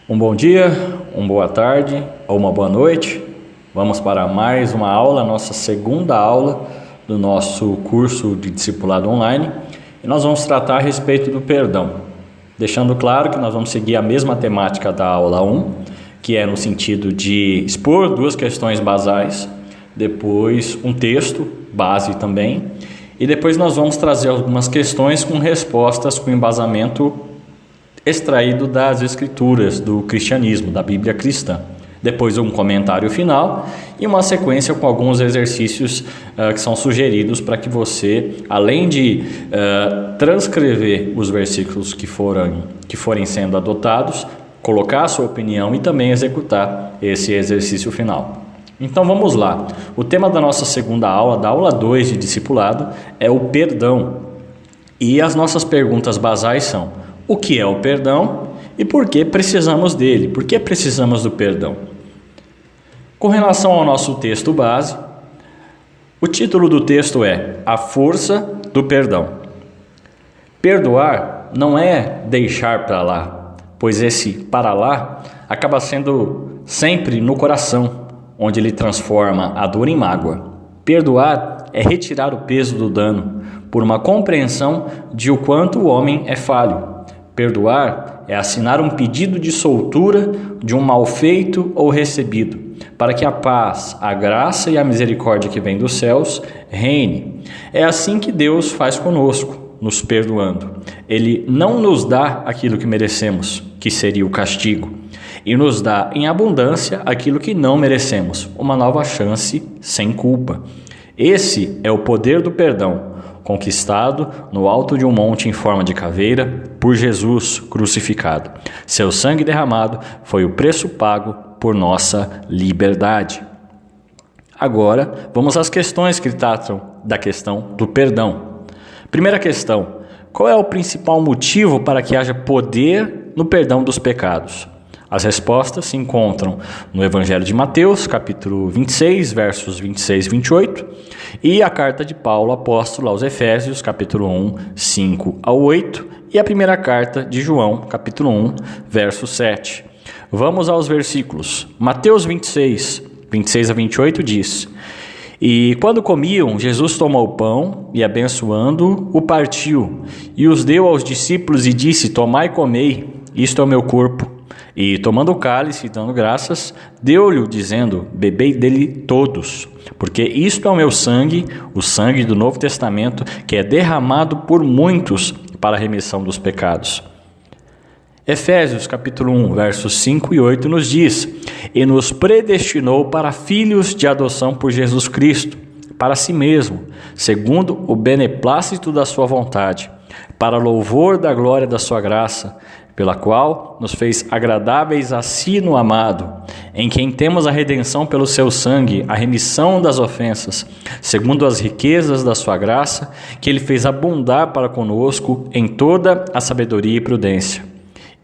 Um bom dia, uma boa tarde ou uma boa noite. Vamos para mais uma aula, nossa segunda aula do nosso curso de discipulado online. E nós vamos tratar a respeito do perdão, deixando claro que nós vamos seguir a mesma temática da aula 1, que é no sentido de expor duas questões basais, depois um texto base também, e depois nós vamos trazer algumas questões com respostas com embasamento extraído das escrituras do cristianismo, da Bíblia cristã. Depois um comentário final e uma sequência com alguns exercícios que são sugeridos para que você, além de transcrever os versículos que forem sendo adotados, colocar a sua opinião e também executar esse exercício final. Então vamos lá. O tema da nossa segunda aula, da aula 2 de discipulado, é o perdão. E as nossas perguntas basais são: o que é o perdão e por que precisamos dele? Por que precisamos do perdão? Com relação ao nosso texto base, o título do texto é A Força do Perdão. Perdoar não é deixar para lá, pois esse para lá acaba sendo sempre no coração, onde ele transforma a dor em mágoa. Perdoar é retirar o peso do dano, por uma compreensão de o quanto o homem é falho. Perdoar é assinar um pedido de soltura de um mal feito ou recebido, para que a paz, a graça e a misericórdia que vem dos céus reine. É assim que Deus faz conosco, nos perdoando. Ele não nos dá aquilo que merecemos, que seria o castigo, e nos dá em abundância aquilo que não merecemos, uma nova chance sem culpa. Esse é o poder do perdão, conquistado no alto de um monte em forma de caveira por Jesus crucificado. Seu sangue derramado foi o preço pago por nossa liberdade. Agora, vamos às questões que tratam da questão do perdão. Primeira questão: qual é o principal motivo para que haja poder no perdão dos pecados? As respostas se encontram no Evangelho de Mateus, capítulo 26, versos 26 e 28, e a carta de Paulo, apóstolo aos Efésios, capítulo 1, 5 a 8, e a primeira carta de João, capítulo 1, verso 7. Vamos aos versículos. Mateus 26, 26 a 28 diz: E quando comiam, Jesus tomou o pão e, abençoando, o partiu, e os deu aos discípulos e disse: Tomai e comei, isto é o meu corpo. E tomando o cálice e dando graças, deu-lhe, dizendo: Bebei dele todos, porque isto é o meu sangue, o sangue do Novo Testamento, que é derramado por muitos para a remissão dos pecados. Efésios capítulo 1, versos 5 e 8 nos diz: E nos predestinou para filhos de adoção por Jesus Cristo, para si mesmo, segundo o beneplácito da sua vontade, para louvor da glória da sua graça, pela qual nos fez agradáveis a si no amado, em quem temos a redenção pelo seu sangue, a remissão das ofensas, segundo as riquezas da sua graça, que ele fez abundar para conosco em toda a sabedoria e prudência.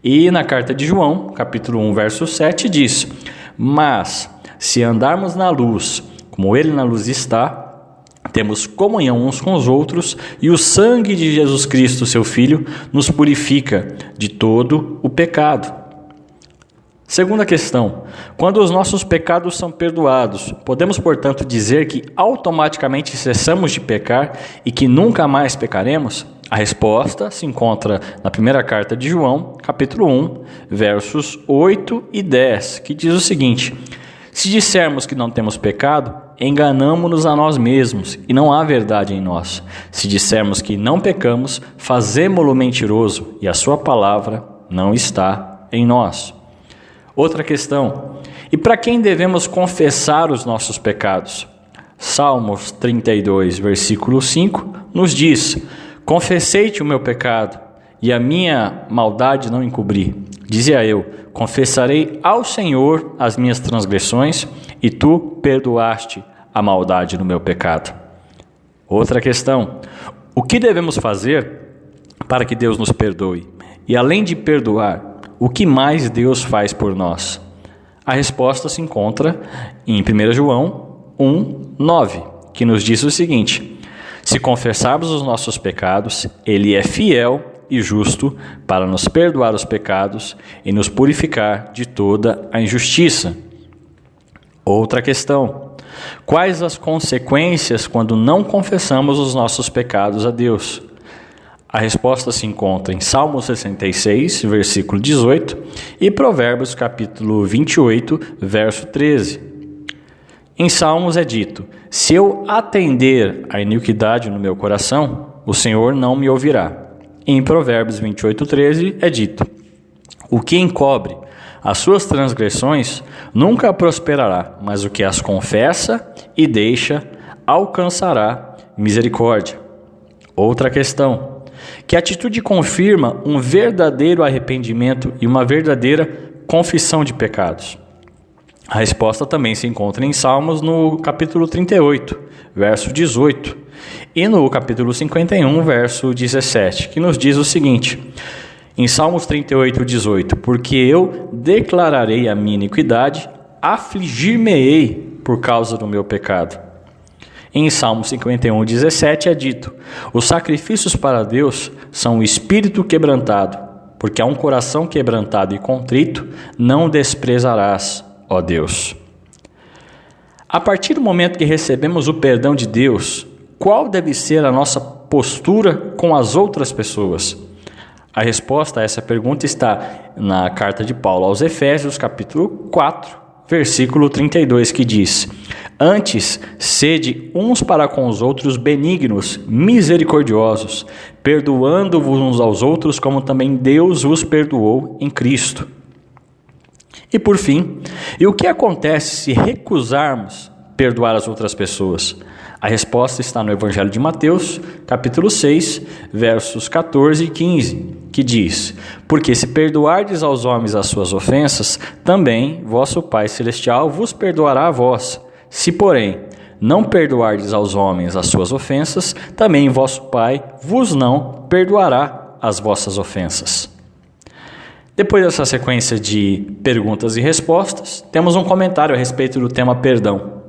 E na carta de João, capítulo 1, verso 7, diz: Mas, se andarmos na luz, como ele na luz está, temos comunhão uns com os outros, e o sangue de Jesus Cristo, seu Filho, nos purifica de todo o pecado. Segunda questão: quando os nossos pecados são perdoados, podemos, portanto, dizer que automaticamente cessamos de pecar e que nunca mais pecaremos? A resposta se encontra na primeira carta de João, capítulo 1, versos 8 e 10, que diz o seguinte: Se dissermos que não temos pecado, enganamo-nos a nós mesmos, e não há verdade em nós. Se dissermos que não pecamos, fazemo-lo mentiroso, e a sua palavra não está em nós. Outra questão: e para quem devemos confessar os nossos pecados? Salmos 32, versículo 5, nos diz: Confessei-te o meu pecado, e a minha maldade não encobri. Dizia eu: confessarei ao Senhor as minhas transgressões, e tu perdoaste a maldade no meu pecado. Outra questão: o que devemos fazer para que Deus nos perdoe? E além de perdoar, o que mais Deus faz por nós? A resposta se encontra em 1 João 1, 9, que nos diz o seguinte: se confessarmos os nossos pecados, Ele é fiel e justo para nos perdoar os pecados e nos purificar de toda a injustiça. Outra questão: quais as consequências quando não confessamos os nossos pecados a Deus? A resposta se encontra em Salmo 66, versículo 18, e Provérbios, capítulo 28, verso 13. Em Salmos é dito: se eu atender à iniquidade no meu coração, o Senhor não me ouvirá. E em Provérbios 28, 13 é dito: o que encobre as suas transgressões nunca prosperará, mas o que as confessa e deixa alcançará misericórdia. Outra questão: que atitude confirma um verdadeiro arrependimento e uma verdadeira confissão de pecados? A resposta também se encontra em Salmos no capítulo 38, verso 18, e no capítulo 51, verso 17, que nos diz o seguinte: em Salmos 38, 18, porque eu declararei a minha iniquidade, afligir-me-ei por causa do meu pecado. Em Salmo 51, 17 é dito: os sacrifícios para Deus são o espírito quebrantado, porque a um coração quebrantado e contrito não desprezarás, ó Deus. A partir do momento que recebemos o perdão de Deus, qual deve ser a nossa postura com as outras pessoas? A resposta a essa pergunta está na carta de Paulo aos Efésios, capítulo 4, versículo 32, que diz: antes, sede uns para com os outros benignos, misericordiosos, perdoando-vos uns aos outros, como também Deus vos perdoou em Cristo. E por fim, e o que acontece se recusarmos perdoar as outras pessoas? A resposta está no Evangelho de Mateus, capítulo 6, versos 14 e 15, que diz: porque se perdoardes aos homens as suas ofensas, também vosso Pai Celestial vos perdoará a vós. Se, porém, não perdoardes aos homens as suas ofensas, também vosso Pai vos não perdoará as vossas ofensas. Depois dessa sequência de perguntas e respostas, temos um comentário a respeito do tema perdão.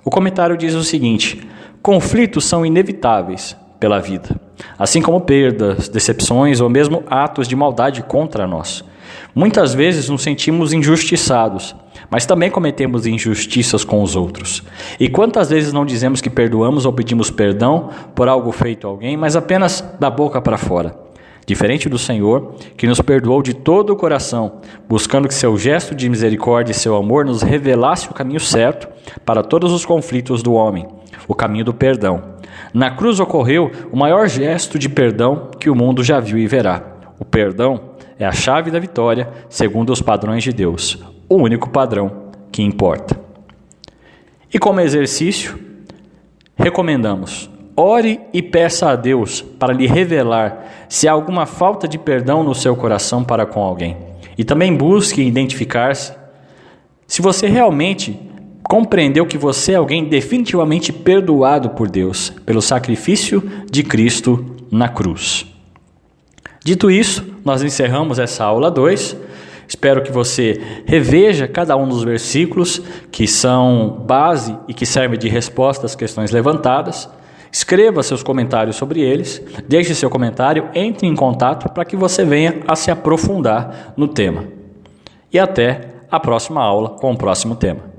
O comentário diz o seguinte: conflitos são inevitáveis pela vida, assim como perdas, decepções ou mesmo atos de maldade contra nós. Muitas vezes nos sentimos injustiçados, mas também cometemos injustiças com os outros. E quantas vezes não dizemos que perdoamos ou pedimos perdão por algo feito a alguém, mas apenas da boca para fora? Diferente do Senhor, que nos perdoou de todo o coração, buscando que seu gesto de misericórdia e seu amor nos revelasse o caminho certo para todos os conflitos do homem, o caminho do perdão. Na cruz ocorreu o maior gesto de perdão que o mundo já viu e verá. O perdão é a chave da vitória, segundo os padrões de Deus, o único padrão que importa. E como exercício, recomendamos: ore e peça a Deus para lhe revelar se há alguma falta de perdão no seu coração para com alguém. E também busque identificar-se se você realmente compreendeu que você é alguém definitivamente perdoado por Deus, pelo sacrifício de Cristo na cruz. Dito isso, nós encerramos essa aula 2. Espero que você reveja cada um dos versículos que são base e que servem de resposta às questões levantadas. Escreva seus comentários sobre eles, deixe seu comentário, entre em contato para que você venha a se aprofundar no tema. E até a próxima aula com o próximo tema.